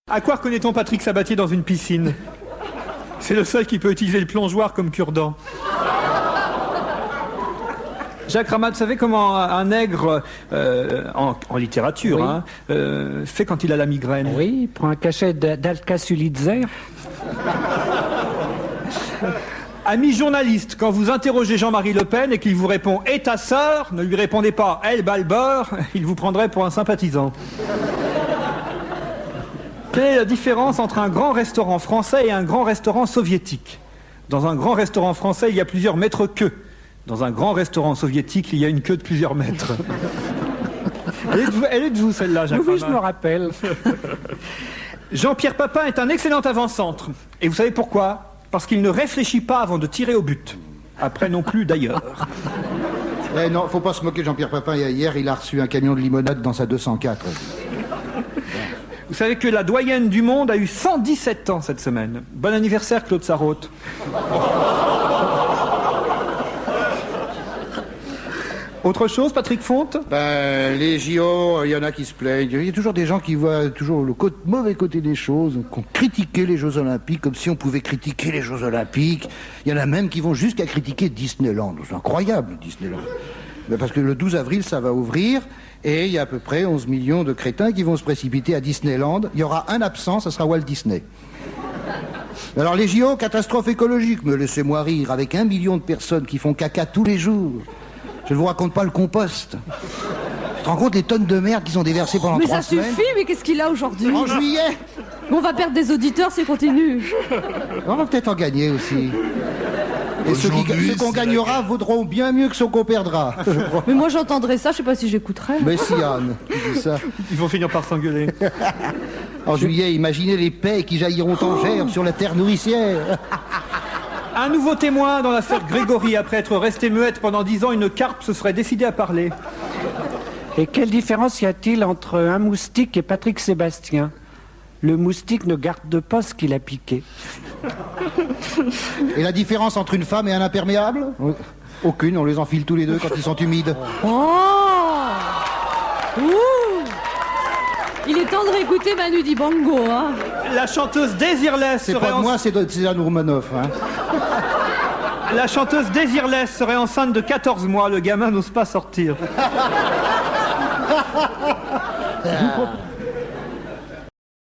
À quoi reconnaît-on Patrick Sabatier dans une piscine? C'est le seul qui peut utiliser le plongeoir comme cure-dent. Jacques Ramat, vous savez comment un nègre, en littérature, Oui. hein, fait quand il a la migraine? Oui, il prend un cachet d'Alka-Sulitzer. Ami journaliste, quand vous interrogez Jean-Marie Le Pen et qu'il vous répond « Et ta sœur ?» ne lui répondez pas « Elle bat le beurre », il vous prendrait pour un sympathisant. Quelle est la différence entre un grand restaurant français et un grand restaurant soviétique? Dans un grand restaurant français, il y a plusieurs mètres queues. Dans un grand restaurant soviétique, il y a une queue de plusieurs mètres. Elle est de vous, celle-là, Jacques Oui, je Ramat. me rappelle. Jean-Pierre Papin est un excellent avant-centre. Et vous savez pourquoi? Parce qu'il ne réfléchit pas avant de tirer au but. Après non plus, d'ailleurs. Eh non, faut pas se moquer de Jean-Pierre Papin. Hier, il a reçu un camion de limonade dans sa 204. Vous savez que la doyenne du monde a eu 117 ans cette semaine. Bon anniversaire, Claude Sarraute. Autre chose, Patrick Fonte? Ben, les JO, il y en a qui se plaignent. Il y a toujours des gens qui voient toujours le mauvais côté des choses, qui ont critiqué les Jeux Olympiques comme si on pouvait critiquer les Jeux Olympiques. Il y en a même qui vont jusqu'à critiquer Disneyland. C'est incroyable, Disneyland. Ben, parce que le 12 avril, ça va ouvrir, et il y a à peu près 11 millions de crétins qui vont se précipiter à Disneyland. Il y aura un absent, ça sera Walt Disney. Alors les JO, catastrophe écologique. Mais laissez-moi rire, avec 1 million de personnes qui font caca tous les jours. Je ne vous raconte pas le compost. Tu te rends compte les tonnes de merde qu'ils ont déversées pendant 3 semaines? Mais ça suffit, mais qu'est-ce qu'il a aujourd'hui? En juillet. On va perdre des auditeurs s'il continue. On va peut-être en gagner aussi. Et ceux qu'on gagnera vaudront bien mieux que ceux qu'on perdra. Mais moi j'entendrai ça, je sais pas si j'écouterai. Mais si, Anne, tu dis ça. Ils vont finir par s'engueuler. En juillet, imaginez les paix qui jailliront en gerbe sur la terre nourricière. Un nouveau témoin dans l'affaire Grégory. Après être restée muette pendant 10 ans, une carpe se serait décidée à parler. Et quelle différence y a-t-il entre un moustique et Patrick Sébastien? Le moustique ne garde pas ce qu'il a piqué. Et la différence entre une femme et un imperméable? Aucune, on les enfile tous les deux quand ils sont humides. Oh Ouh. Il est temps de réécouter Manu Dibango, hein. La chanteuse Désirless C'est serait pas de moi, c'est Anne Roumanoff. Hein. La chanteuse Désirless serait enceinte de 14 mois. Le gamin n'ose pas sortir.